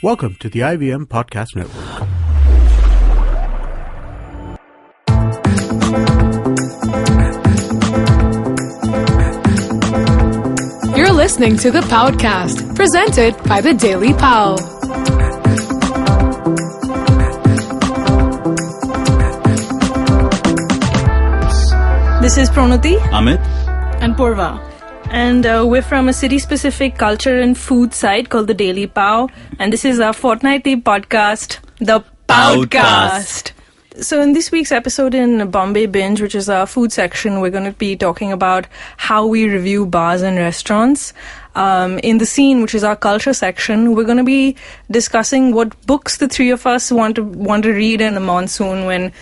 Welcome to the IVM Podcast Network. You're listening to the Paodcast, presented by the Daily Pao. This is Pranati, Amit, and Purva. And we're from a city-specific culture and food site called the Daily Pao. And this is our fortnightly podcast, the Paodcast. So in this week's episode in Bombay Binge, which is our food section, we're going to be talking about how we review bars and restaurants. In the scene, which is our culture section, we're going to be discussing what books the three of us want to read in the monsoon when,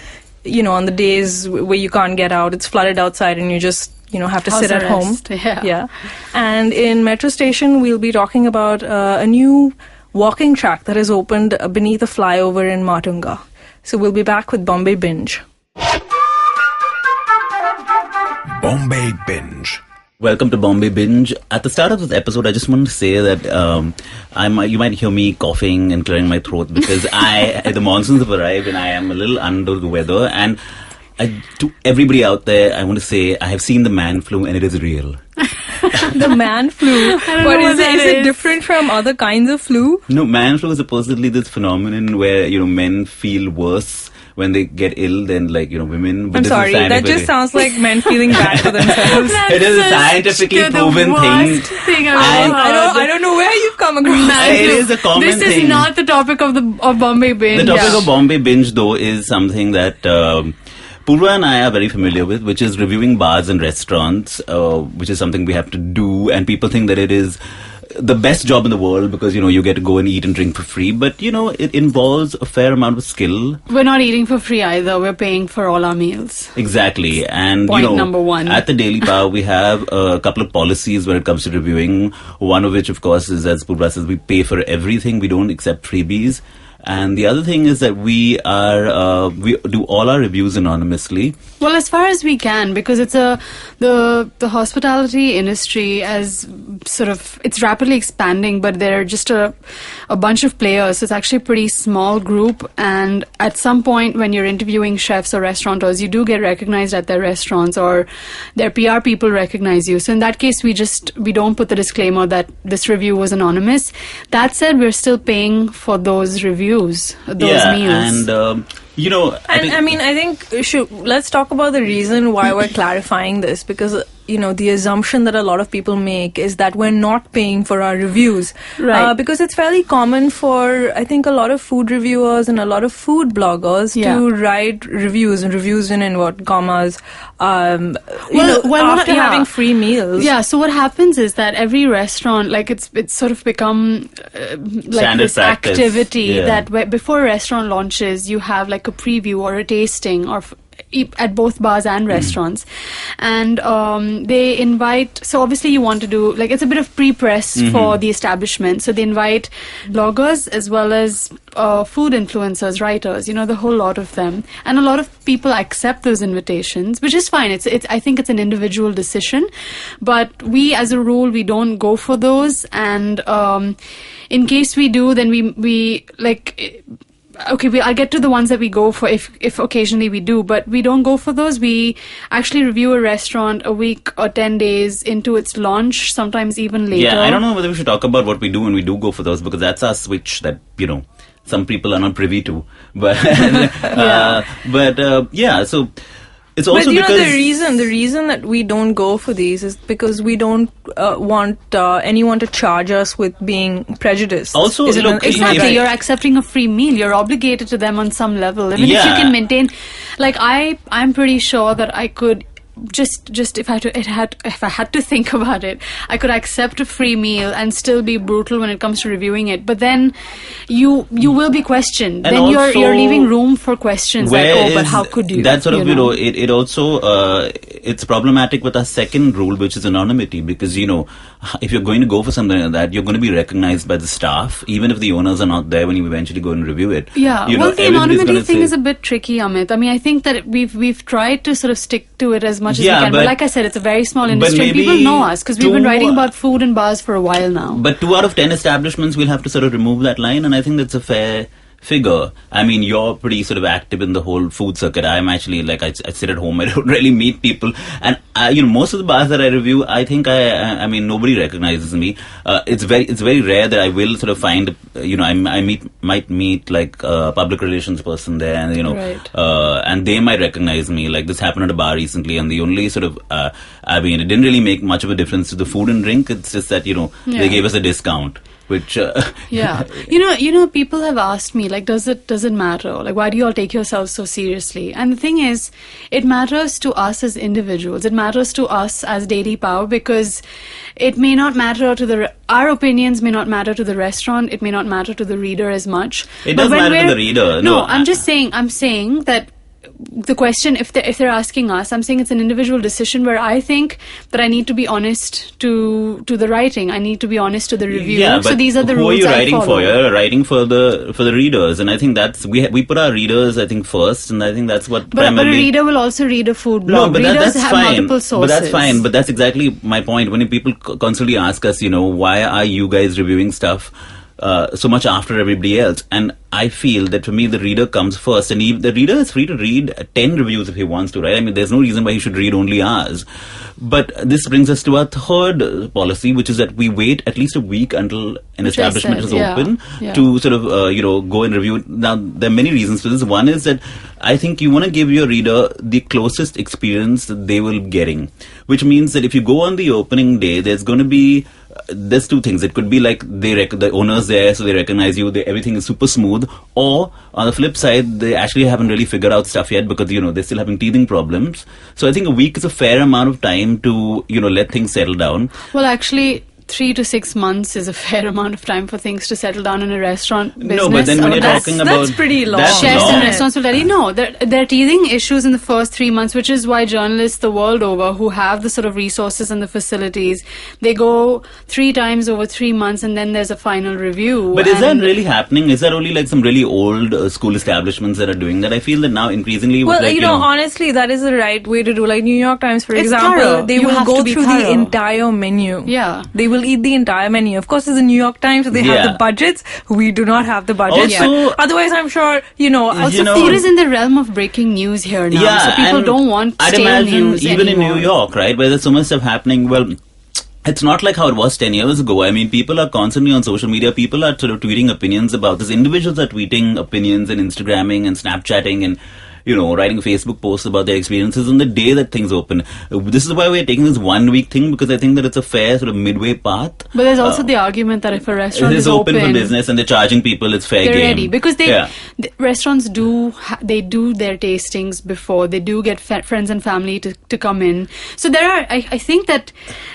you know, on the days where you can't get out, it's flooded outside and you just, have to sit at home. Yeah. And in Metro Station, we'll be talking about a new walking track that has opened beneath a flyover in Matunga. So we'll be back with Bombay Binge. Bombay Binge. welcome to Bombay Binge. At the start of this episode, I just want to say that you might hear me coughing and clearing my throat because the monsoons have arrived and I am a little under the weather. And to everybody out there, I want to say I have seen the man flu and it is real. The man flu. But is it different from other kinds of flu? No, man flu is supposedly this phenomenon where, men feel worse when they get ill than women. But I'm sorry, that just sounds like men feeling bad for themselves. It is a scientifically proven thing. I don't know where you've come across. It is a common thing. This is not the topic of Bombay Binge. The topic of Bombay Binge, though, is something that Purva and I are very familiar with, which is reviewing bars and restaurants, which is something we have to do, and people think that it is the best job in the world because, you get to go and eat and drink for free, but, it involves a fair amount of skill. We're not eating for free either. We're paying for all our meals. Exactly. And, Point number one. At the Daily Power, we have a couple of policies when it comes to reviewing, one of which, of course, is, as Purva says, we pay for everything. We don't accept freebies. And the other thing is that we do all our reviews anonymously. Well, as far as we can, because it's the hospitality industry as it's rapidly expanding, but there are just a bunch of players. So it's actually a pretty small group. And at some point when you're interviewing chefs or restaurateurs, you do get recognized at their restaurants or their PR people recognize you. So in that case, we don't put the disclaimer that this review was anonymous. That said, we're still paying for those reviews. Those meals. And I think let's talk about the reason why we're clarifying this, because the assumption that a lot of people make is that we're not paying for our reviews, right? Because it's fairly common for, I think, a lot of food reviewers and a lot of food bloggers to write reviews, and reviews in inverted commas, after having free meals. Yeah. So what happens is that every restaurant, it's sort of become this practice. Activity that before a restaurant launches, you have like a preview or a tasting or at both bars and restaurants, and they invite, so obviously you want to do, it's a bit of pre-press for the establishment, so they invite bloggers as well as food influencers, writers, the whole lot of them, and a lot of people accept those invitations, which is fine. I think it's an individual decision, but we as a rule, we don't go for those, and in case we do, then we I'll get to the ones that we go for if occasionally we do, but we don't go for those. We actually review a restaurant a week or 10 days into its launch, sometimes even later. Yeah, I don't know whether we should talk about what we do when we do go for those, because that's our switch that, some people are not privy to. But, so it's also because the reason that we don't go for these is because we don't want anyone to charge us with being prejudiced. Also, exactly, you're accepting a free meal. You're obligated to them on some level. Even if you can maintain, I'm pretty sure that I could. Just if I had to think about it, I could accept a free meal and still be brutal when it comes to reviewing it. But then you will be questioned. And then also, you're leaving room for questions but how could you? That sort of it also it's problematic with our second rule, which is anonymity, because if you're going to go for something like that, you're going to be recognized by the staff, even if the owners are not there when you eventually go and review it. Yeah, the anonymity thing is a bit tricky, Amit. I mean, I think that we've tried to sort of stick to it as much much as we Yeah, can. But but- like I said, it's a very small industry. And maybe people know us because we've been two- writing about food and bars for a while now. But 2 out of 10 establishments will have to sort of remove that line, and I think that's a fair figure. I mean, you're pretty sort of active in the whole food circuit. I'm actually like I sit at home. I don't really meet people, and most of the bars that I review, I think I mean nobody recognizes me. It's very rare that I will sort of find I might meet like a public relations person there, and Right. and they might recognize me. Like this happened at a bar recently, and the only sort of I mean it didn't really make much of a difference to the food and drink. It's just that Yeah. they gave us a discount. Which Yeah, people have asked me like, does it matter? Like, why do you all take yourselves so seriously? And the thing is, it matters to us as individuals. It matters to us as Daily Pao because it may not matter to our opinions may not matter to the restaurant. It may not matter to the reader as much. It But does when matter to the reader. No, I'm saying that. The question, if they're asking us, I'm saying it's an individual decision where I think that I need to be honest to the writing. I need to be honest to the review. Yeah, but so these are the who rules are you I writing follow. for? You're writing for the readers, and I think that's we put our readers, I think, first, and I think that's what But a primarily. reader will also read a food blog. No, but Readers that's have fine. multiple sources. But that's fine. But that's exactly my point. When people constantly ask us, why are you guys reviewing stuff so much after everybody else? And I feel that for me, the reader comes first, and the reader is free to read 10 reviews if he wants to, right? I mean, there's no reason why he should read only ours. But this brings us to our third policy, which is that we wait at least a week until an Which I establishment said, is yeah, open yeah. to sort of, go and review. Now, there are many reasons for this. One is that I think you want to give your reader the closest experience that they will be getting, which means that if you go on the opening day, there's going to be there's two things. It could be like the owner's there, so they recognize you. Everything is super smooth. Or on the flip side, they actually haven't really figured out stuff yet because they're still having teething problems. So I think a week is a fair amount of time to let things settle down. Well, actually, 3 to 6 months is a fair amount of time for things to settle down in a restaurant business. No, but then when you're that's- talking about that's pretty long. that's Chefs long. and restaurants will tell you, no, there are teething issues in the first 3 months, which is why journalists the world over who have the sort of resources and the facilities, they go 3 times over 3 months and then there's a final review. But is that And- really happening? Is that only like some really old school establishments that are doing that? I feel that now increasingly with Well, honestly, that is the right way to do. Like New York Times, for It's example, thorough. they You will have go to be through the thorough. entire menu. Yeah. They will eat the entire menu. Of course, it's the New York Times, so they have Yeah. the budgets. We do not have the budgets. Also- but otherwise, I'm sure, Also, food is in the realm of breaking news here now, so people and don't want I'd stale imagine news even anymore. in New York, right, where there's so much stuff happening. Well, it's not like how it was 10 years ago. I mean, people are constantly on social media. People are sort of tweeting opinions about this. Individuals are tweeting opinions and Instagramming and Snapchatting and writing Facebook posts about their experiences on the day that things open. This is why we're taking this 1 week thing, because I think that it's a fair sort of midway path. But there's also the argument that if a restaurant It is is open for business and they're charging people, it's fair they're game. ready because Yeah. the restaurants do they do their tastings before they do get friends and family to come in. So there are I think that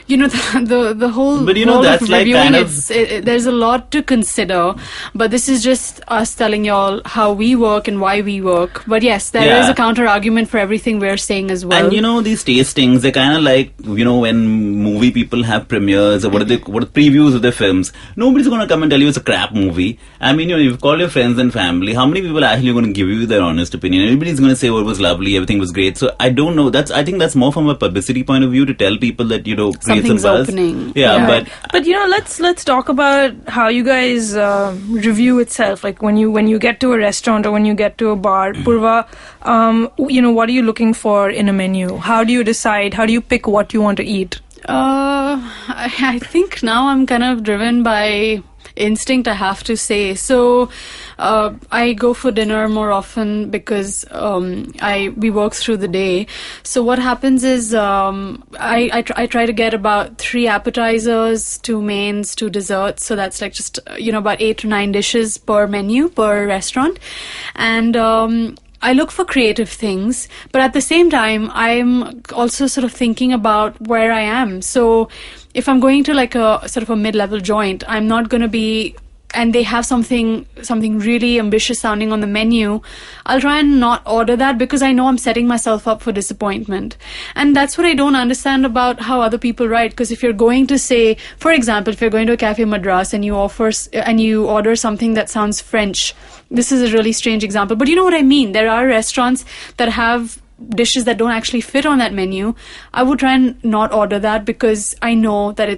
the whole But world that's of like reviewing kind of- there's a lot to consider. But this is just us telling y'all how we work and why we work. But yes, there is Yeah. a counter argument for everything we're saying as well. And these tastings, they're kind of like, when movie people have premieres or what are previews of their films. Nobody's going to come and tell you it's a crap movie. I mean, you've called your friends and family. How many people are actually going to give you their honest opinion? Everybody's going to say, oh, it was lovely, everything was great. So I don't know. I think that's more from a publicity point of view to tell people that, create some Something's buzz. opening. Yeah, Yeah. but let's talk about how you guys review itself. Like when you get to a restaurant or when you get to a bar, Purva, what are you looking for in a menu? How do you decide? How do you pick what you want to eat? I think now I'm kind of driven by instinct, I have to say. So I go for dinner more often because we work through the day. So what happens is I try to get about 3 appetizers, 2 mains, 2 desserts. So that's like just about 8 to 9 dishes per menu per restaurant, and I look for creative things, but at the same time, I'm also sort of thinking about where I am. So if I'm going to like a sort of a mid-level joint, I'm not going to be, and they have something really ambitious sounding on the menu, I'll try and not order that because I know I'm setting myself up for disappointment. And that's what I don't understand about how other people write. Because if you're going to say, for example, if you're going to a Cafe Madras and you order something that sounds French, this is a really strange example, but you know what I mean. There are restaurants that have dishes that don't actually fit on that menu, I would try and not order that, because I know that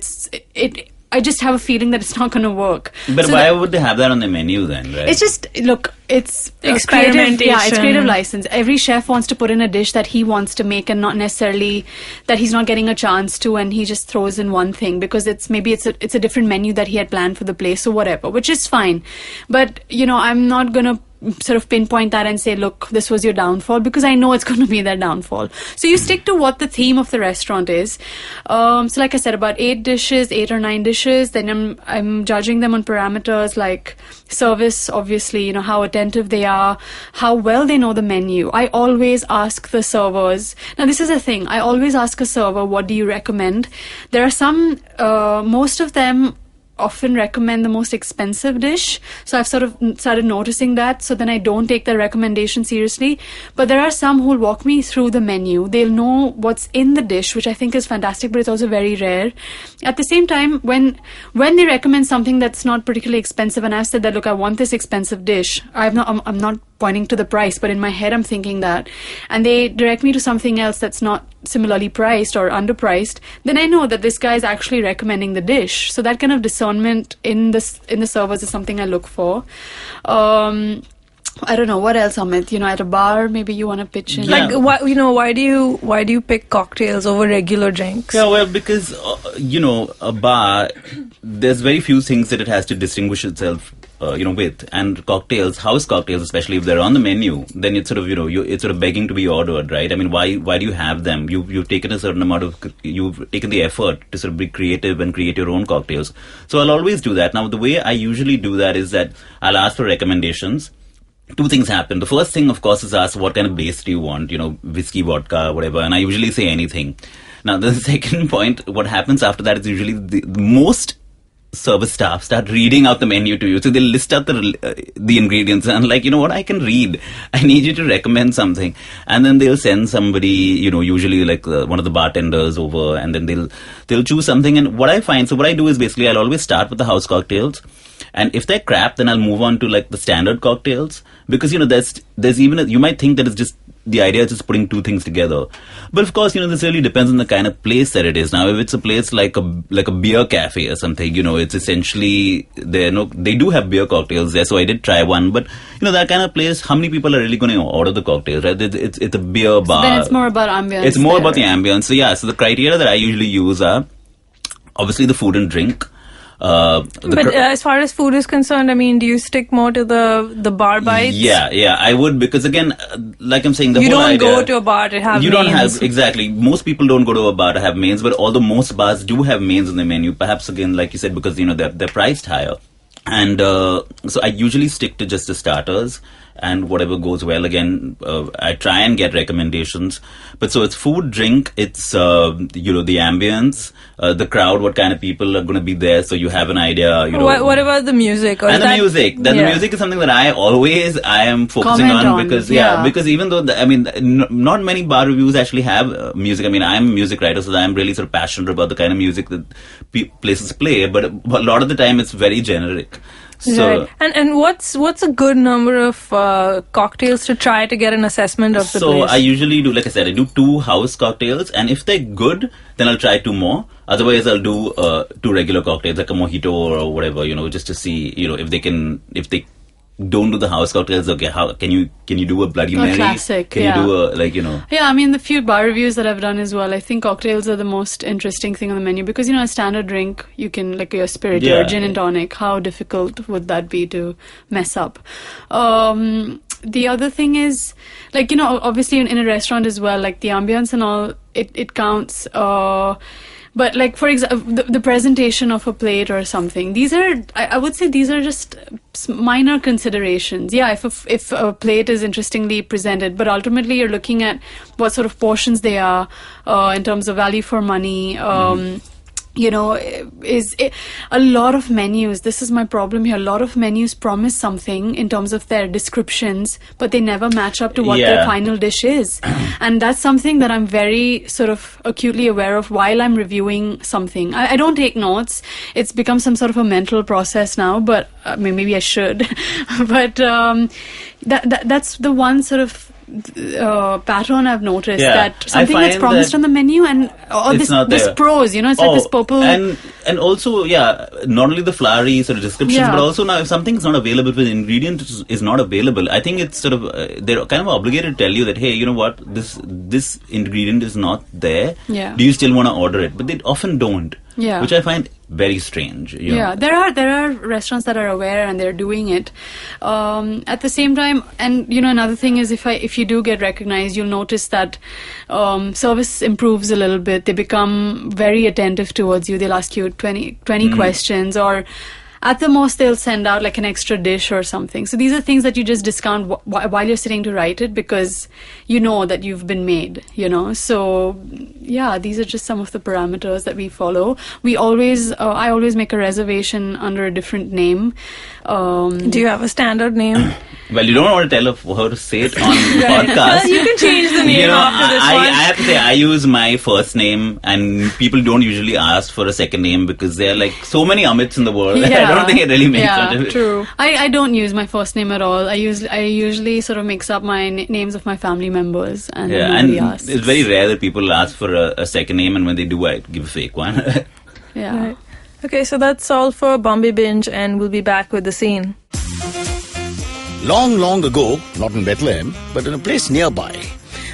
I just have a feeling that it's not going to work. But why would they have that on the menu then, right? It's just, look, it's experimentation. It's creative license. Every chef wants to put in a dish that he wants to make, and not necessarily that he's not getting a chance to, and he just throws in one thing because it's a different menu that he had planned for the place or whatever, which is fine. But, I'm not going to sort of pinpoint that and say, look, this was your downfall, because I know it's going to be their downfall. So you stick to what the theme of the restaurant is. So like I said, about 8 or 9 dishes. Then I'm judging them on parameters like service, obviously, how attentive they are, how well they know the menu. I always ask the servers. Now, this is a thing. I always ask a server, what do you recommend? There are some, most of them often recommend the most expensive dish. So I've sort of started noticing that. So then I don't take their recommendation seriously. But there are some who will walk me through the menu. They'll know what's in the dish, which I think is fantastic, but it's also very rare. At the same time, when they recommend something that's not particularly expensive, and I've said that, look, I want this expensive dish, I'm not pointing to the price, but in my head I'm thinking that, and they direct me to something else that's not similarly priced or underpriced, then I know that this guy is actually recommending the dish. So that kind of discernment in the servers is something I look for. I don't know what else, Amit. At a bar, maybe you want to pitch in. Yeah. Like, why do you pick cocktails over regular drinks? Yeah, well, because a bar, there's very few things that it has to distinguish itself, with. And cocktails, house cocktails, especially if they're on the menu, then it's sort of it's sort of begging to be ordered, right? I mean, why do you have them? You've taken a certain amount of, you've taken the effort to sort of be creative and create your own cocktails. So I'll always do that. Now, the way I usually do that is that I'll ask for recommendations. 2 things happen. The first thing, of course, is ask what kind of base do you want, whiskey, vodka, whatever, and I usually say anything. Now, the second point, what happens after that is usually the most service staff start reading out the menu to you. So they'll list out the ingredients, and I'm like, you know what, I can read. I need you to recommend something. And then they'll send somebody, usually like one of the bartenders over, and then they'll choose something. And what I find, so what I do is basically I'll always start with the house cocktails. And if they're crap, then I'll move on to like the standard cocktails, because there's even you might think that it's just the idea is just putting 2 things together, but of course this really depends on the kind of place that it is. Now, if it's a place like a beer cafe or something, it's essentially they do have beer cocktails there. So I did try one, but that kind of place, how many people are really going to order the cocktails, right? It's a beer bar. So then it's more about ambience. It's more about the ambience. So yeah, so the criteria that I usually use are obviously the food and drink. But as far as food is concerned, I mean, do you stick more to the bar bites? Yeah, I would, because again, like I'm saying, you don't go to a bar to have mains. You don't have, exactly. Most people don't go to a bar to have mains, but although most bars do have mains on the menu, perhaps again, like you said, because they're priced higher. And so I usually stick to just the starters, and whatever goes well, again, I try and get recommendations. But so it's food, drink, it's the ambience, the crowd, what kind of people are going to be there, so you have an idea. What about the music? And the music. The music is something that I am focusing on, because because even though not many bar reviews actually have music. I mean, I'm a music writer, so I'm really sort of passionate about the kind of music that places play, but a lot of the time it's very generic. So, right. And what's a good number of cocktails to try to get an assessment of the place? So I usually do, like I said, I do 2 house cocktails, and if they're good, then I'll try 2 more. Otherwise, I'll do 2 regular cocktails, like a mojito or whatever, just to see, if they don't do the house cocktails, okay, how can you do a Bloody Mary? Classic, Can you do a, Yeah, I mean, the few bar reviews that I've done as well, I think cocktails are the most interesting thing on the menu, because a standard drink, you can, like your spirit, your gin and tonic, how difficult would that be to mess up? The other thing is, like, obviously in a restaurant as well, like the ambience and all, it counts. But like, for example, the presentation of a plate or something, I would say these are just minor considerations. Yeah, if a plate is interestingly presented, but ultimately you're looking at what sort of portions they are in terms of value for money. A lot of menus, this is my problem here, a lot of menus promise something in terms of their descriptions, but they never match up to what their final dish is. And that's something that I'm very sort of acutely aware of while I'm reviewing something. I don't take notes. It's become some sort of a mental process now, but maybe I should. But that's the one sort of pattern I've noticed, Yeah, that something I that's find promised that on the menu and it's not this there. prose, it's like this purple. And also, not only the flowery sort of descriptions, Yeah. but also now if something's not available, if the ingredient is not available, I think it's sort of they're kind of obligated to tell you that, hey, you know what, this ingredient is not there. Yeah. Do you still want to order it? But they often don't. Yeah. Which I find very strange. You know. Yeah, there are restaurants that are aware and they're doing it. At the same time, and another thing is if you do get recognized, you'll notice that service improves a little bit. They become very attentive towards you. They'll ask you 20 questions, or at the most they'll send out like an extra dish or something. So these are things that you just discount while you're sitting to write it, because you know that you've been made, So yeah, these are just some of the parameters that we follow. I always make a reservation under a different name. Do you have a standard name? Well, you don't want to tell her to say it on the podcast. Well, you can change the name after this one. I have to say, I use my first name, and people don't usually ask for a second name because there are like so many Amits in the world. Yeah. I don't think it really makes sense. True. I don't use my first name at all. I usually sort of mix up my names of my family members, and nobody asks. It's very rare that people ask for a second name, and when they do, I give a fake one. Yeah. Right. Okay, so that's all for Bombay Binge, and we'll be back with the scene. Long, long ago, not in Bethlehem, but in a place nearby,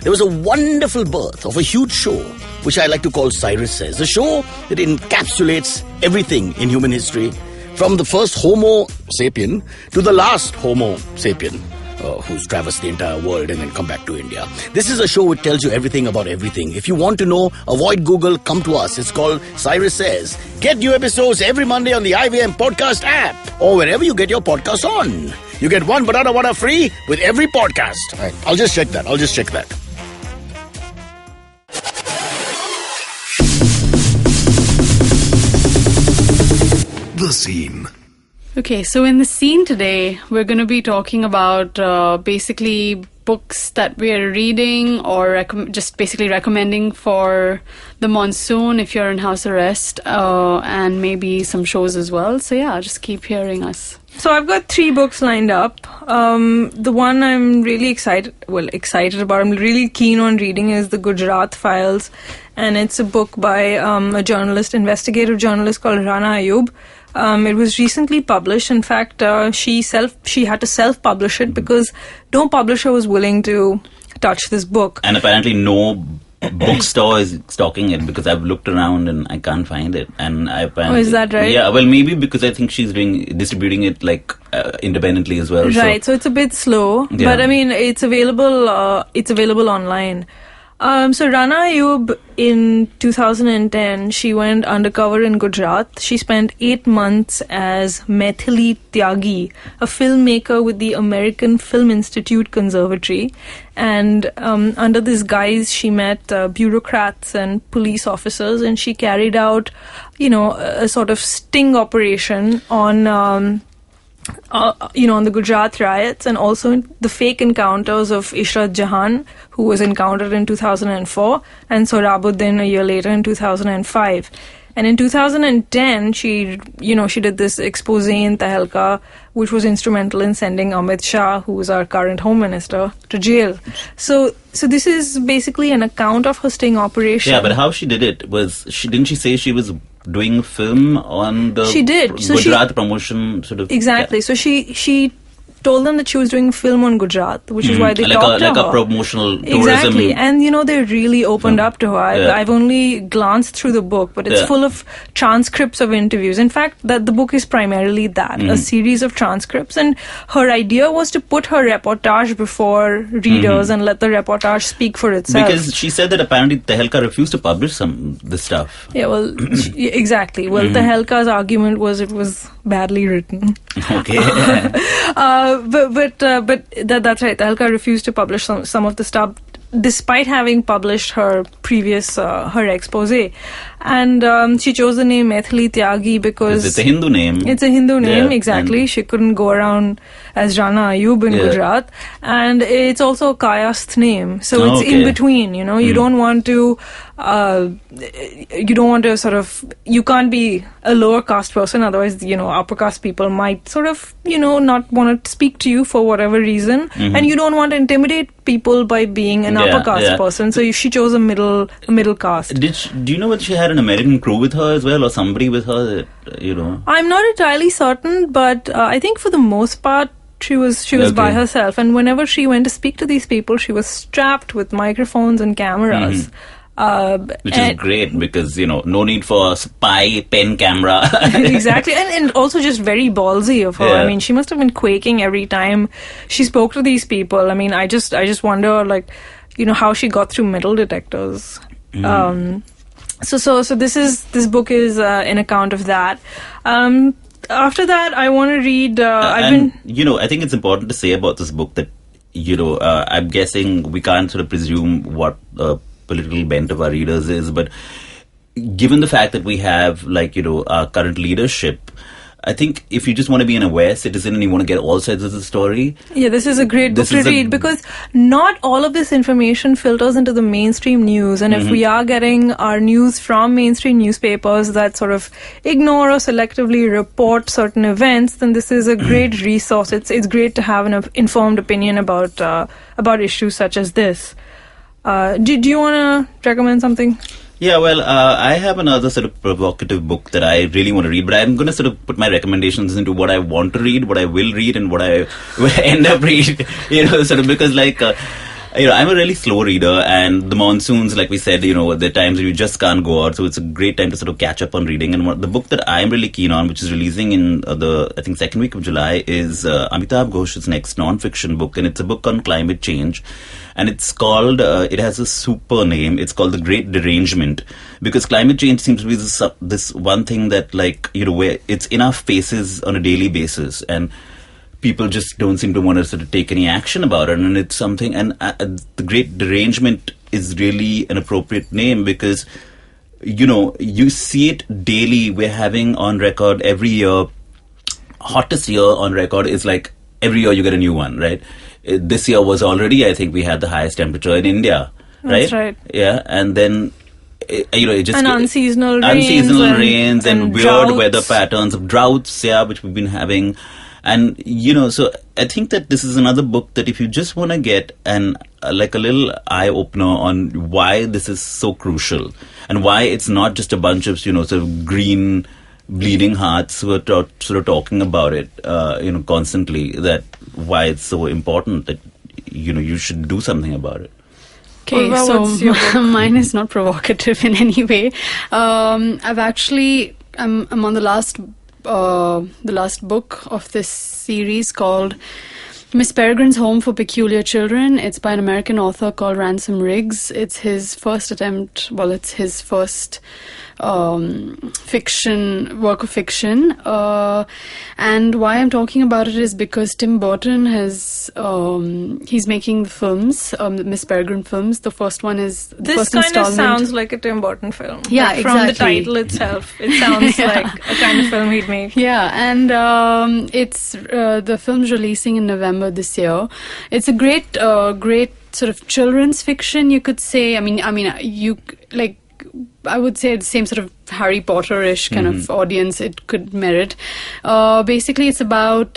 there was a wonderful birth of a huge show, which I like to call Cyrus Says. A show that encapsulates everything in human history, from the first Homo sapien to the last Homo sapien, who's traversed the entire world and then come back to India. This is a show which tells you everything about everything. If you want to know, avoid Google, come to us. It's called Cyrus Says. Get new episodes every Monday on the IVM Podcast app or wherever you get your podcasts on. You get one banana vada free with every podcast. Right, I'll just check that. The scene. Okay, so in the scene today, we're going to be talking about basically books that we're reading, or just basically recommending for the monsoon if you're in house arrest, and maybe some shows as well. So yeah, just keep hearing us. So I've got 3 books lined up. The one I'm really excited about, I'm really keen on reading, is the Gujarat Files. And it's a book by a investigative journalist called Rana Ayub. It was recently published. In fact, she had to self-publish it because no publisher was willing to touch this book. And apparently no bookstore is stocking it, because I've looked around and I can't find it. And is that right? Yeah, well, maybe because I think she's distributing it like independently as well. Right, so it's a bit slow, Yeah. but I mean it's available online. So Rana Ayub, in 2010, she went undercover in Gujarat. She spent 8 months as Maithili Tyagi, a filmmaker with the American Film Institute Conservatory. And under this guise, she met bureaucrats and police officers, and she carried out, a sort of sting operation on on the Gujarat riots, and also the fake encounters of Ishrat Jahan, who was encountered in 2004, and Sohrabuddin a year later in 2005. And in 2010, she did this expose in Tehelka, which was instrumental in sending Amit Shah, who was our current Home Minister, to jail. So this is basically an account of her sting operation. Yeah, but how she did it didn't she say she was doing film on the Gujarat promotion sort of? Exactly. So she told them that she was doing film on Gujarat, which is why they talked to her. Like a promotional tourism. Exactly. And, they really opened up to her. I've only glanced through the book, but it's full of transcripts of interviews. In fact, the book is primarily that, a series of transcripts. And her idea was to put her reportage before readers and let the reportage speak for itself. Because she said that apparently Tehelka refused to publish this stuff. Yeah, well, exactly. Well, Tehelka's argument was it was badly written. Okay. But that's right. Tehelka refused to publish some of the stuff, despite having published her previous her expose. And she chose the name Maithili Tyagi because it's a Hindu name. It's a Hindu name, exactly. She couldn't go around as Rana Ayub in Gujarat. And it's also a Kayasth name. So it's in between, you don't want to you don't want to sort of, you can't be a lower caste person, otherwise, upper caste people might sort of, not want to speak to you for whatever reason, and you don't want to intimidate people by being an upper caste person, so she chose a middle caste. Do you know whether she had an American crew with her as well, or somebody with her that, I'm not entirely certain, but I think for the most part, she was by herself, and whenever she went to speak to these people, she was strapped with microphones and cameras. Which is great because, no need for spy pen camera. Exactly. And also just very ballsy of her. Yeah. I mean, she must have been quaking every time she spoke to these people. I mean, I just wonder, how she got through metal detectors. So this book is an account of that. After that, I want to read... I think it's important to say about this book that, I'm guessing we can't sort of presume what political bent of our readers is, but given the fact that we have, our current leadership, I think if you just want to be an aware citizen and you want to get all sides of the story... Yeah, this is a great book to read because not all of this information filters into the mainstream news. And if we are getting our news from mainstream newspapers that sort of ignore or selectively report certain events, then this is a great resource. It's great to have an informed opinion about issues such as this. Do you want to recommend something? Yeah, well, I have another sort of provocative book that I really want to read, but I'm going to sort of put my recommendations into what I want to read, what I will read, and what I will end up reading, sort of because I'm a really slow reader, and the monsoons, like we said, there are times where you just can't go out, so it's a great time to sort of catch up on reading. And the book that I'm really keen on, which is releasing in the second week of July, is Amitabh Ghosh's next non-fiction book, and it's a book on climate change. And it's called, it has a super name, it's called The Great Derangement, because climate change seems to be this one thing that, where it's in our faces on a daily basis, and people just don't seem to want to sort of take any action about it. And it's something, and The Great Derangement is really an appropriate name because, you see it daily. We're having on record every year, hottest year on record is every year you get a new one, right? This year was already, I think we had the highest temperature in India, right? That's right. Yeah, and then, it just... And unseasonal rains and weird droughts. weather patterns of droughts, which we've been having. And, so I think that this is another book that if you just want to get a little eye-opener on why this is so crucial and why it's not just a bunch of, sort of green... bleeding hearts who are sort of talking about it, constantly, that why it's so important that, you should do something about it. Okay, so mine is not provocative in any way. I'm on the last book of this series called Miss Peregrine's Home for Peculiar Children. It's by an American author called Ransom Riggs. It's his first attempt, it's his first work of fiction. And why I'm talking about it is because Tim Burton he's making the films, Miss Peregrine films. The first one is the this first kind installment. of sounds like a Tim Burton film. Yeah, like from the exactly. title itself, it sounds like a kind of film he'd make. Yeah, and it's the film's releasing in November this year. It's a great sort of children's fiction, you could say. I would say the same sort of Harry Potter-ish kind of audience it could merit. Basically, it's about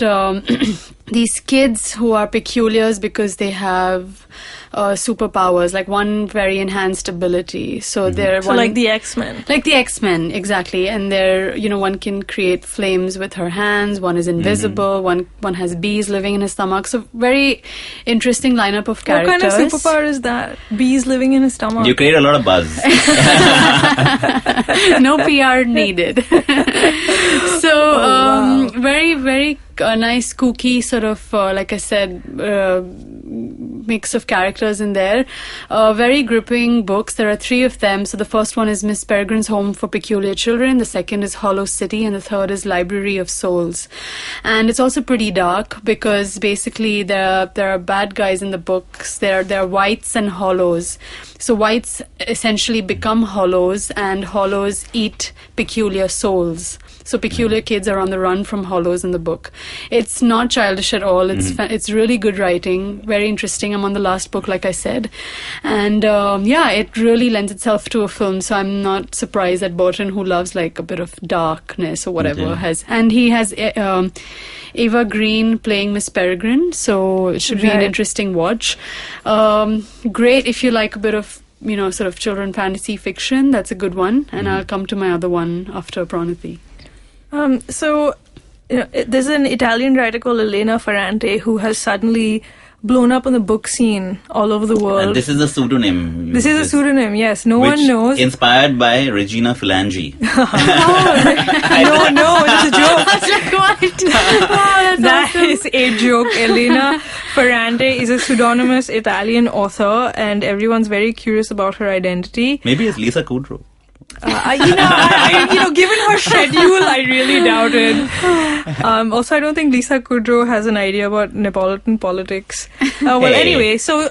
these kids who are peculiars because they have superpowers, like one very enhanced ability. So they're like the X-Men. Like the X-Men, exactly. And they're, one can create flames with her hands, one is invisible, one has bees living in his stomach. So very interesting lineup of characters. What kind of superpower is that? Bees living in his stomach? You create a lot of buzz. No PR needed. So, very, very nice, kooky sort of, like I said, mix of characters in there. Very gripping books. There are 3 of them. So the first one is Miss Peregrine's Home for Peculiar Children. The second is Hollow City. And the third is Library of Souls. And it's also pretty dark because basically there are bad guys in the books. There are whites and hollows. So whites essentially become hollows and hollows eat peculiar souls. So peculiar kids are on the run from hollows in the book. It's not childish at all. It's really good writing, very interesting. I'm on the last book, like I said. And it really lends itself to a film. So I'm not surprised that Burton, who loves like a bit of darkness or whatever, he has Eva Green playing Miss Peregrine. So it should be an interesting watch. Great if you like a bit of, sort of children fantasy fiction. That's a good one. And I'll come to my other one after Pranati. There's an Italian writer called Elena Ferrante who has suddenly blown up on the book scene all over the world. And this is a pseudonym. This is a pseudonym, yes. No one knows. Inspired by Regina Phalange. No, it's a joke. I was like, what? That is a joke. Elena Ferrante is a pseudonymous Italian author, and everyone's very curious about her identity. Maybe it's Lisa Kudrow. Given her schedule, I really doubt it. Also, I don't think Lisa Kudrow has an idea about Neapolitan politics. Anyway, so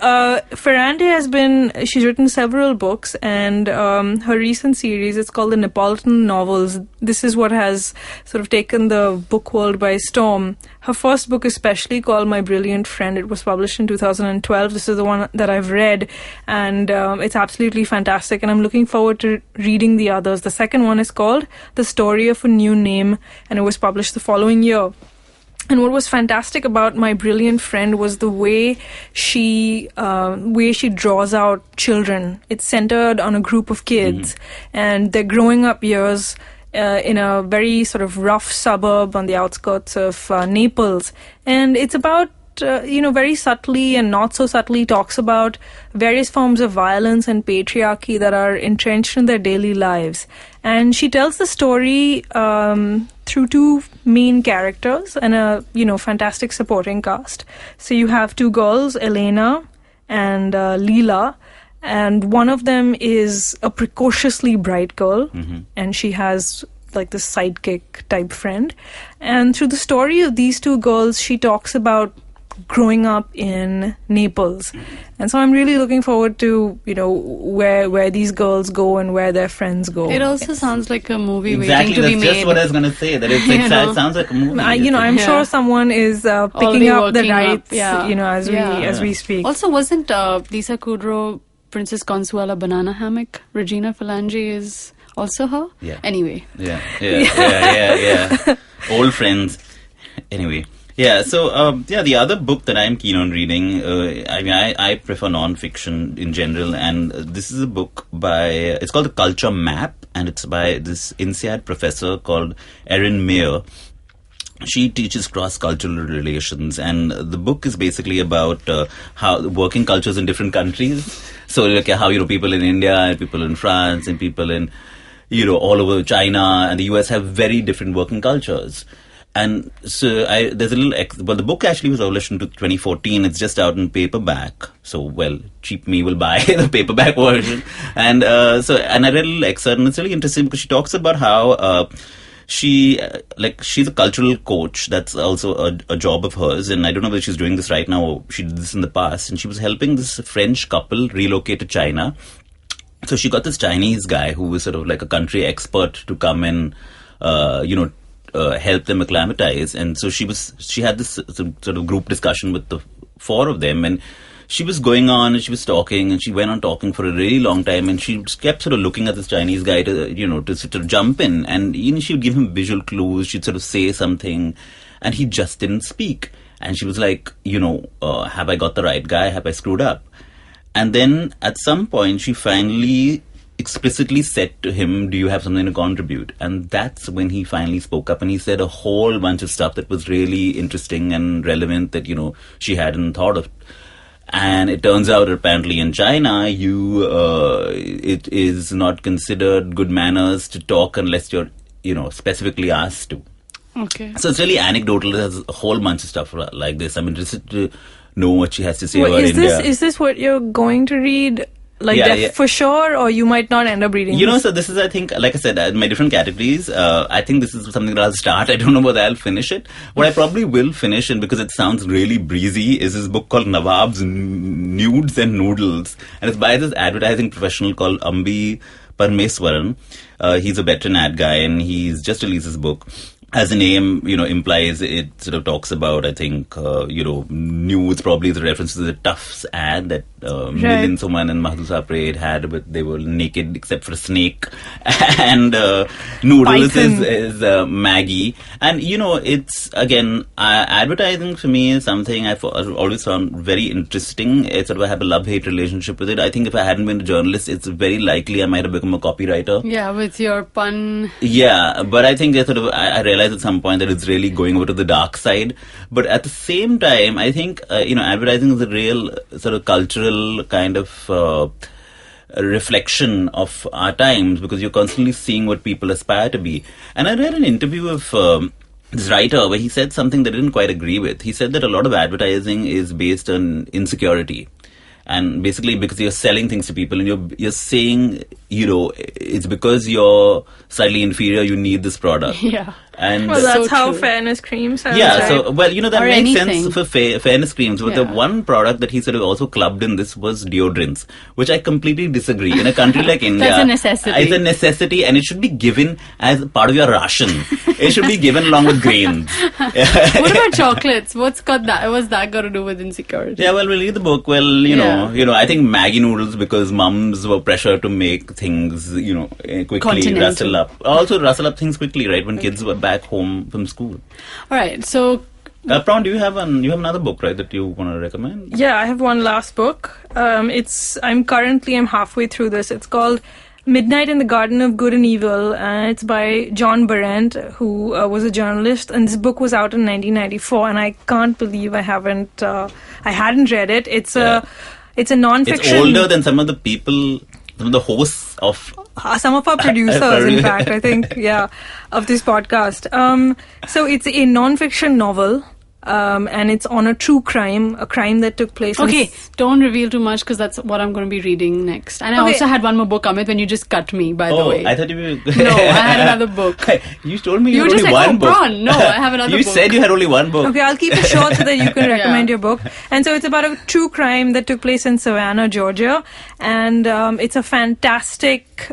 Ferrante she's written several books, and her recent series, it's called the Neapolitan Novels. This is what has sort of taken the book world by storm. Her first book especially, called My Brilliant Friend, it was published in 2012. This is the one that I've read, and it's absolutely fantastic, and I'm looking forward to reading the others. The second one is called The Story of a New Name, and it was published the following year. And what was fantastic about My Brilliant Friend was the way she draws out children. It's centered on a group of kids, and their growing up years in a very sort of rough suburb on the outskirts of Naples. And it's about very subtly and not so subtly talks about various forms of violence and patriarchy that are entrenched in their daily lives. And she tells the story through two main characters and a, fantastic supporting cast. So you have two girls, Elena and Leela, and one of them is a precociously bright girl, and she has like this sidekick type friend. And through the story of these two girls, she talks about growing up in Naples. And so I'm really looking forward to, where these girls go and where their friends go. It also sounds like a movie waiting to be made. Exactly, that's just what I was going to say. That it sounds like a movie. I'm sure someone is picking up the rights, as we speak. Also, wasn't Lisa Kudrow Princess Consuela Banana Hammock? Regina Phalange is also her? Yeah. Anyway. Yeah. Old friends. Anyway. Yeah, so, the other book that I'm keen on reading, I prefer non-fiction in general, and this is a book it's called The Culture Map, and it's by this INSEAD professor called Erin Mayer. She teaches cross-cultural relations, and the book is basically about how working cultures in different countries. So, like how, people in India, and people in France, and people in, all over China and the US have very different working cultures. And so there's a little, the book actually was published in 2014. It's just out in paperback. So, cheap me will buy the paperback version. And I read a little excerpt, and it's really interesting because she talks about how she's a cultural coach. That's also a job of hers. And I don't know whether she's doing this right now or she did this in the past. And she was helping this French couple relocate to China. So she got this Chinese guy who was sort of like a country expert to come in, help them acclimatize. And so she had this sort of group discussion with the four of them, and she was going on and she was talking, and she went on talking for a really long time, and she kept sort of looking at this Chinese guy to sort of jump in, and she would give him visual clues. She'd sort of say something, and he just didn't speak. And she was like, have I got the right guy? Have I screwed up? And then at some point she finally explicitly said to him, do you have something to contribute? And that's when he finally spoke up, and he said a whole bunch of stuff that was really interesting and relevant that, she hadn't thought of. And it turns out apparently in China, it is not considered good manners to talk unless you're, specifically asked to. Okay. So it's really anecdotal. There's a whole bunch of stuff like this. I'm interested to know what she has to say about India. Is this what you're going to read? For sure, or you might not end up reading this? So this is, I think, like I said, my different categories. I think this is something that I'll start. I don't know whether I'll finish it. What I probably will finish, and because it sounds really breezy, is this book called Nawab's Nudes and Noodles. And it's by this advertising professional called Ambi Parmeswaran. He's a veteran ad guy, and he's just released his book. As the name, implies, it sort of talks about, I think, nudes probably is a reference to the Tufts ad that Milind Soman and Mahdou Sapre had, but they were naked except for a snake. And Noodles is Maggie. And, it's, again, advertising for me is something I've always found very interesting. I sort of have a love-hate relationship with it. I think if I hadn't been a journalist, it's very likely I might have become a copywriter. Yeah, with your pun. Yeah, but I think I realized at some point that it's really going over to the dark side. But at the same time, I think, advertising is a real sort of cultural kind of reflection of our times, because you're constantly seeing what people aspire to be. And I read an interview of this writer where he said something that I didn't quite agree with. He said that a lot of advertising is based on insecurity. And basically, because you're selling things to people and you're saying, it's because you're slightly inferior, you need this product. Yeah. And well, that's how fairness cream sounds. Yeah, right? so, that or makes anything. sense for fairness creams. But the one product that he sort of also clubbed in this was deodorants, which I completely disagree. In a country like India, That's a necessity. It's a necessity, and it should be given as part of your ration. It should be given along with grains. What about chocolates? What's that got to do with insecurity? Yeah, well, we'll read the book. Well, I think Maggie noodles, because mums were pressured to make things, quickly rustle up. Also rustle up things quickly, right? When kids were back home from school. All right, so Prawn, do you have another book, right, that you want to recommend? Yeah, I have one last book. I'm halfway through this. It's called Midnight in the Garden of Good and Evil, and it's by John Berendt, who was a journalist. And this book was out in 1994, and I can't believe I hadn't read it. It's a non-fiction. It's older than some of the hosts of. Some of our producers, in fact, I think, of this podcast. So it's a non-fiction novel, and it's on a true crime, a crime that took place. Okay, don't reveal too much, because that's what I'm going to be reading next. And I also had one more book, Amit, when you just cut me, by the way. I thought you were... No, I had another book. You told me you had just only like, one book. Prawn. No, I have another you book. You said you had only one book. Okay, I'll keep it short so that you can recommend your book. And so it's about a true crime that took place in Savannah, Georgia. And it's a fantastic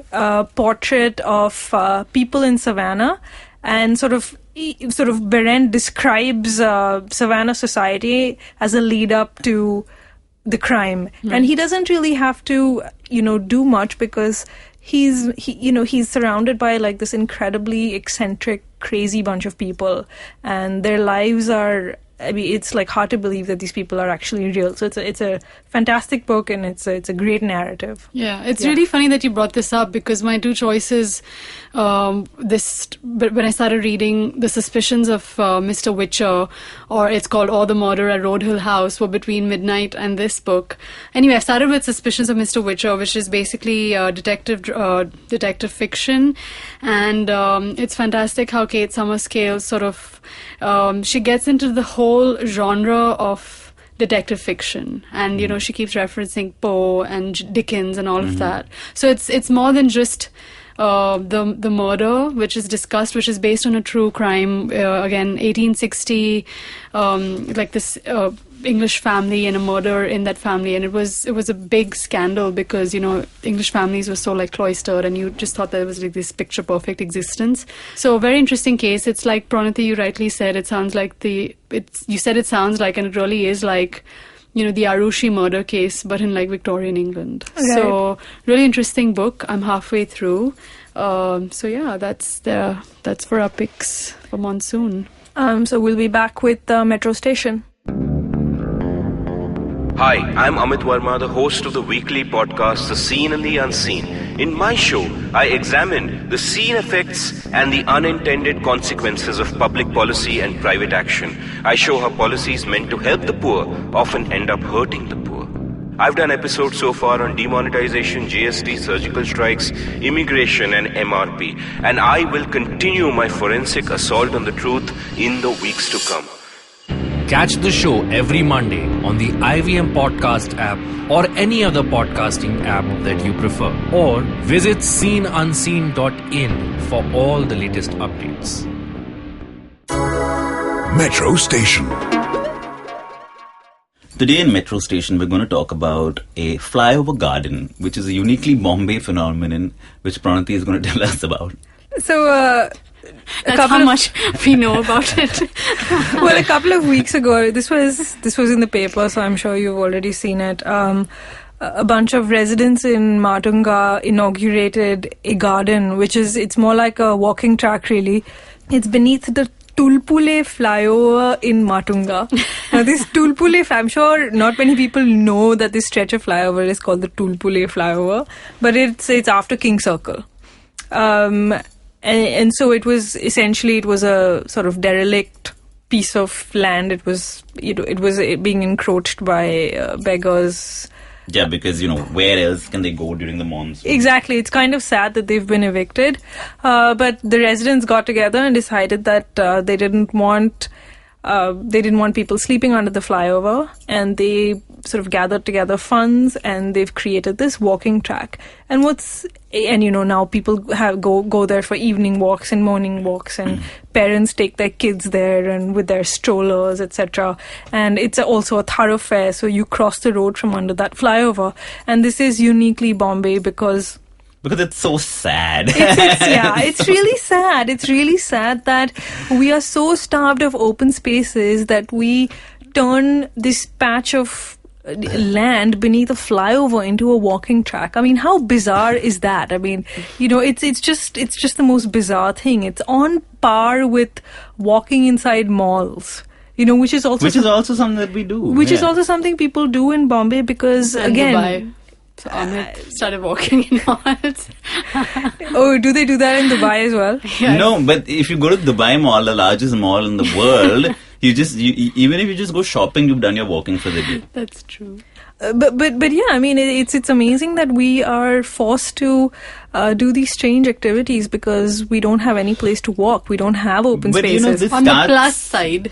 portrait of people in Savannah. And sort of Berendt describes Savannah society as a lead up to the crime. And he doesn't really have to, do much, because he's surrounded by like this incredibly eccentric, crazy bunch of people, and their lives are, it's like hard to believe that these people are actually real. So it's a fantastic book, and it's a great narrative. Yeah, it's really funny that you brought this up, because my two choices, when I started reading The Suspicions of Mr. Witcher, or it's called Or the Murder at Road Hill House, were between Midnight and this book. Anyway, I started with Suspicions of Mr. Witcher, which is basically detective fiction, and it's fantastic how Kate Summerscale sort of she gets into the whole genre of detective fiction, and she keeps referencing Poe and Dickens and all of that. So it's more than just the murder which is discussed, which is based on a true crime, again 1860, like this English family and a murder in that family, and it was a big scandal, because English families were so like cloistered, and you just thought that it was like this picture perfect existence. So very interesting case. It's like Pranati, you rightly said, it sounds like and it really is like the Arushi murder case, but in like Victorian England. Okay. So really interesting book. I'm halfway through. So yeah, that's for our picks for monsoon. So we'll be back with Metro Station. Hi, I'm Amit Verma, the host of the weekly podcast The Seen and the Unseen. In my show, I examine the seen effects and the unintended consequences of public policy and private action. I show how policies meant to help the poor often end up hurting the poor. I've done episodes so far on demonetization, GST, surgical strikes, immigration and MRP. And I will continue my forensic assault on the truth in the weeks to come. Catch the show every Monday on the IVM Podcast app or any other podcasting app that you prefer. Or visit seenunseen.in for all the latest updates. Metro Station. Today in Metro Station, we're going to talk about a flyover garden, which is a uniquely Bombay phenomenon, which Pranati is going to tell us about. So, That's how much we know about it. well, a couple of weeks ago, this was in the paper, so I'm sure you've already seen it. A bunch of residents in Matunga inaugurated a garden, it's more like a walking track, really. It's beneath the Tulpule flyover in Matunga. Now, this Tulpule, I'm sure not many people know that this stretch of flyover is called the Tulpule flyover, but it's after King Circle. And so it was a sort of derelict piece of land. It was being encroached by beggars. Yeah, because, where else can they go during the monsoon? Exactly. It's kind of sad that they've been evicted. But the residents got together and decided that they didn't want people sleeping under the flyover, and they sort of gathered together funds and they've created this walking track. And now people go there for evening walks and morning walks, and parents take their kids there and with their strollers, etc. And it's also a thoroughfare, so you cross the road from under that flyover. And this is uniquely Bombay because it's so sad. It's really sad. It's really sad that we are so starved of open spaces that we turn this patch of land beneath a flyover into a walking track. I mean, how bizarre is that? I mean, it's just the most bizarre thing. It's on par with walking inside malls. Which is also something that we do. Which is also something people do in Bombay because, and again... Dubai. So Amit started walking in malls. Oh, do they do that in Dubai as well? Yeah. No, but if you go to Dubai Mall, the largest mall in the world, even if you just go shopping, you've done your walking for the day. That's true. But yeah, I mean, it's amazing that we are forced to do these strange activities because we don't have any place to walk. We don't have open spaces. On the plus side,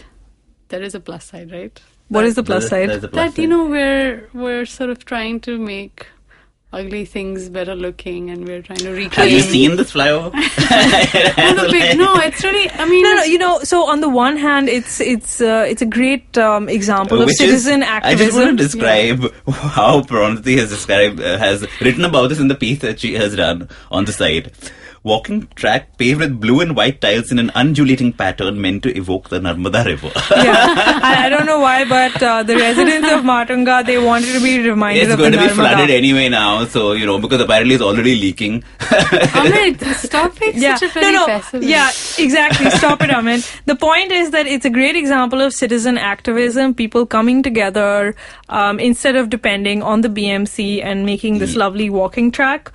there is a plus side, right? What is the plus side? We're sort of trying to make ugly things better looking, and we're trying to recreate. Have you seen this flyover? No, it's really. I mean, no. So on the one hand, it's a great example of citizen activism. I just want to describe how Pranati has written about this in the piece that she has done on the site. Walking track paved with blue and white tiles in an undulating pattern meant to evoke the Narmada River. Yeah, I don't know why, but the residents of Matunga, they wanted to be reminded of the Narmada. It's going to be flooded anyway now, so, because apparently it's already leaking. Amit, stop being such a very pessimist. Yeah, exactly. Stop it, Amit. The point is that it's a great example of citizen activism, people coming together instead of depending on the BMC and making this lovely walking track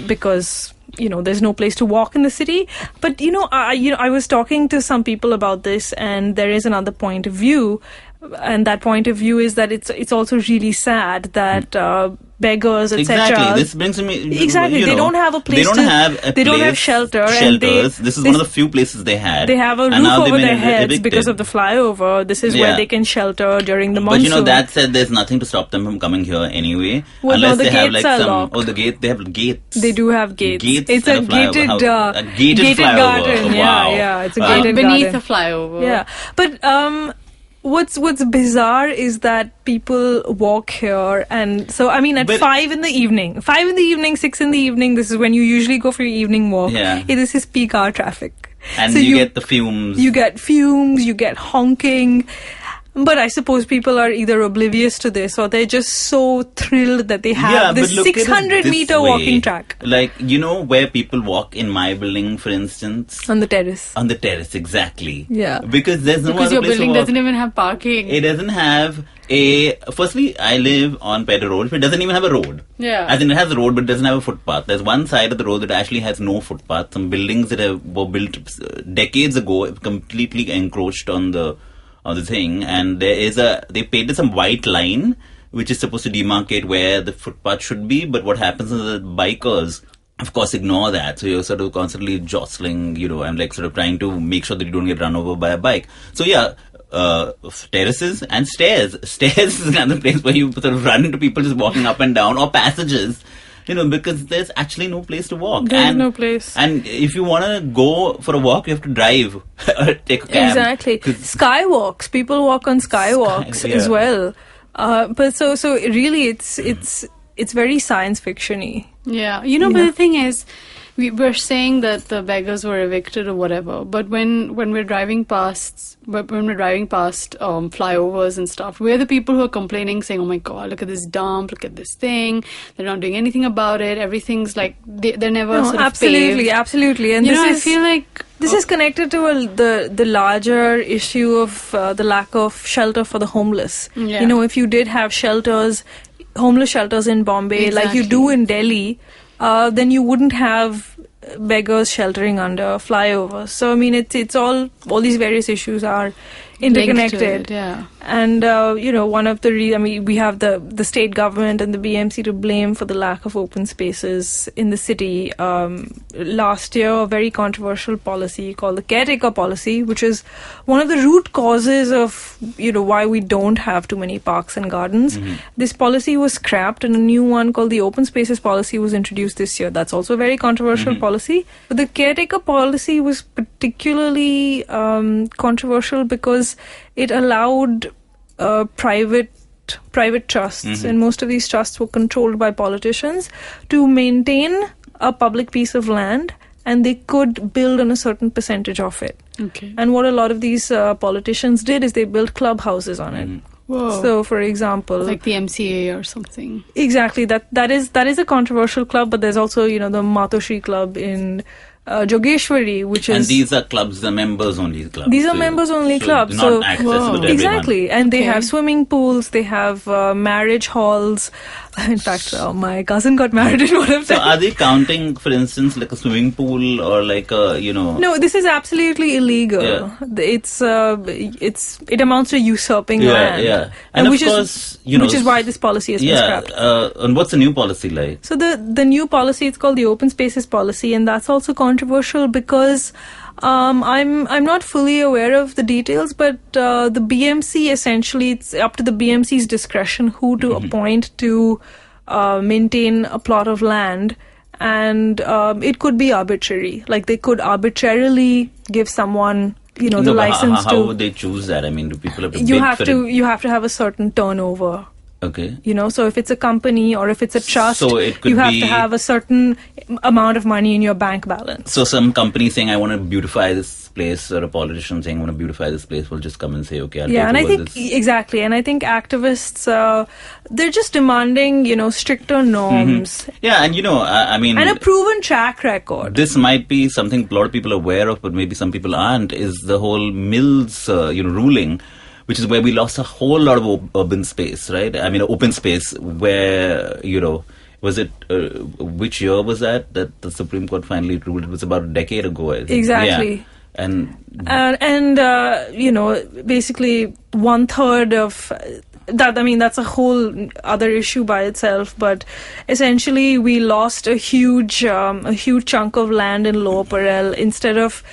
because... there's no place to walk in the city. But, I was talking to some people about this, and there is another point of view. And that point of view is that it's also really sad that beggars, etc. Exactly. This brings me... Exactly. They don't have a place They don't have shelter. Shelters. This is one of the few places they had. They have a roof over their heads because of the flyover. This is where they can shelter during the monsoon. But that said, there's nothing to stop them from coming here anyway. Well, unless the they have gates are locked. Oh, they have gates. They do have gates. It's a gated garden. Wow. Yeah. It's a gated beneath garden. a flyover. Yeah. But What's bizarre is that people walk here, and so at 5 in the evening, 6 in the evening, this is when you usually go for your evening walk. Yeah. This is peak hour traffic. And so you get the fumes. You get fumes, you get honking. But I suppose people are either oblivious to this or they're just so thrilled that they have this 600-meter walking track. Like, where people walk in my building, for instance? On the terrace. On the terrace, exactly. Yeah. Because there's no other place to walk. Because your building doesn't even have parking. It doesn't have Firstly, I live on Pedder Road. It doesn't even have a road. Yeah. As in, it has a road, but it doesn't have a footpath. There's one side of the road that actually has no footpath. Some buildings that were built decades ago have completely encroached on the thing, and they painted some white line which is supposed to demarcate where the footpath should be, but what happens is that bikers of course ignore that, so you're sort of constantly jostling, and like sort of trying to make sure that you don't get run over by a bike. So yeah, terraces and stairs. Stairs is another place where you sort of run into people just walking up and down, or passages. Because there's actually no place to walk. There's no place. And if you want to go for a walk, you have to drive or take a cab. Exactly. Skywalks. People walk on skywalks as well. But so really, it's very science fiction-y. Yeah, but the thing is, we're saying that the beggars were evicted or whatever, but when we're driving past flyovers and stuff, we're the people who are complaining, saying, "Oh my God, look at this dump! Look at this thing! They're not doing anything about it. Everything's like they're never sort of paved." Absolutely. And I feel like this is connected to the larger issue of the lack of shelter for the homeless. Yeah. If you did have homeless shelters in Bombay, like you do in Delhi, then you wouldn't have beggars sheltering under flyovers. So I mean, it's all these various issues are interconnected. Yeah. And one of the we have the state government and the BMC to blame for the lack of open spaces in the city. Last year, a very controversial policy called the caretaker policy, which is one of the root causes of why we don't have too many parks and gardens. Mm-hmm. This policy was scrapped, and a new one called the open spaces policy was introduced this year. That's also a very controversial policy. But the caretaker policy was particularly controversial because it allowed private trusts, and most of these trusts were controlled by politicians, to maintain a public piece of land, and they could build on a certain percentage of it. Okay. And what a lot of these politicians did is they built clubhouses on it. Whoa. So, for example, like the MCA or something. Exactly. That is a controversial club, but there's also the Matoshri Club in Jogeshwari, which is... And these are clubs, the members-only clubs. These are members-only clubs. Not accessible to everyone. Exactly. And they have swimming pools, they have marriage halls. In fact, my cousin got married in one of them. So are they counting, for instance, like a swimming pool or like a, No, this is absolutely illegal. Yeah. It amounts to usurping land. Yeah. And which of course, which is why this policy has been scrapped. And what's the new policy like? So the new policy, it's called the Open Spaces Policy, and that's also controversial because I'm not fully aware of the details, but the BMC, essentially, it's up to the BMC's discretion who to appoint to maintain a plot of land, and it could be arbitrary. Like they could arbitrarily give someone the license to. How would they choose that? I mean, do people have to you bid have for to it? you have to have a certain turnover. Okay. So if it's a company or if it's a trust, So it could you have be- to have a certain amount of money in your bank balance. So some company saying, I want to beautify this place, or a politician saying, I want to beautify this place, will just come and say, okay, I'll Yeah, take and I over think this. exactly, and I think activists they're just demanding stricter norms Yeah, and I mean... and a proven track record. This might be something a lot of people are aware of, but maybe some people aren't, is the whole Mills, ruling, which is where we lost a whole lot of urban space, right? I mean, open space where, was it, which year was that the Supreme Court finally ruled? It was about a decade ago, I think. Exactly. Yeah. And basically 1/3 of that. I mean, that's a whole other issue by itself. But essentially, we lost a huge chunk of land in Lower Parel. Instead of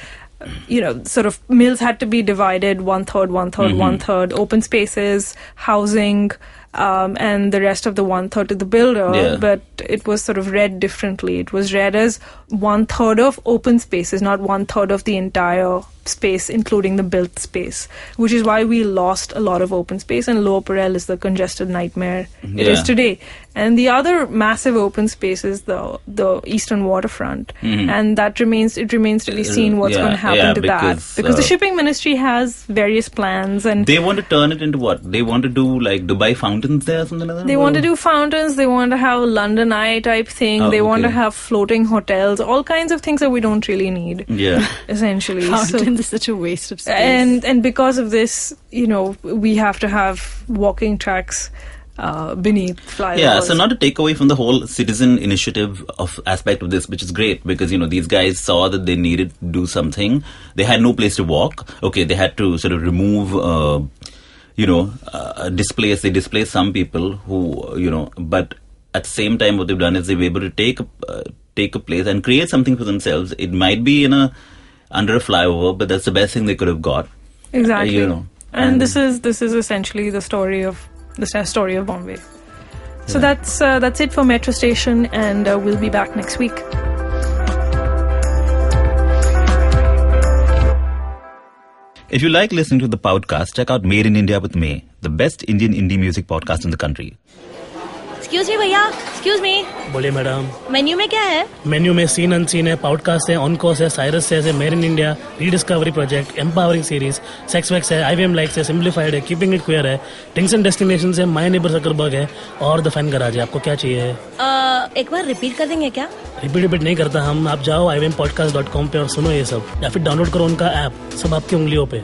sort of mills had to be divided 1/3, 1/3, 1/3. Open spaces, housing, and the rest of the 1/3 to the builder. Yeah. But it was sort of read differently. It was read as 1/3 of open spaces, not 1/3 of the entire space, including the built space, which is why we lost a lot of open space, and Lower Parel is the congested nightmare it is today. And the other massive open space is the eastern waterfront, and that remains to be seen what's going to happen to because the shipping ministry has various plans, and they want to turn it into what? They want to do like Dubai fountains there or something like that? they want to do fountains, they want to have a London Eye type thing, they want to have floating hotels, all kinds of things that we don't really need. Yeah. Essentially. Fountains is such a waste of space. And because of this, we have to have walking tracks beneath flyovers. Yeah, so not to take away from the whole citizen initiative of aspect of this, which is great because, these guys saw that they needed to do something. They had no place to walk. Okay, they had to sort of remove, displace. They displaced some people who, but at the same time what they've done is they were able to take a place and create something for themselves. It might be under a flyover, but that's the best thing they could have got. Exactly. And this is essentially the story of Bombay. So that's it for Metro Station, and we'll be back next week. If you like listening to the podcast, check out Made in India with May, the best Indian indie music podcast in the country. Excuse me भैया, excuse me. बोलिए madam. Menu में क्या है? Menu में scene unseen है, podcast है, on course है, Cyrus है, made in India, rediscovery project, empowering series, sex wax है, IVM लाइक्स है, सिंप्लीफाइड है, कीपिंग इट क्वियर है, थिंग्स एंड डेस्टिनेशंस है, माय नेबर जकरबर्ग है और द फैन गराज है. आपको क्या चाहिए? एक बार रिपीट कर देंगे क्या? रिपीट नहीं करता हम. आप जाओ ivimpodcast.com पे और सुनो ये सब, या फिर डाउनलोड करो उनका ऐप. सब आपकी उंगलियों पे.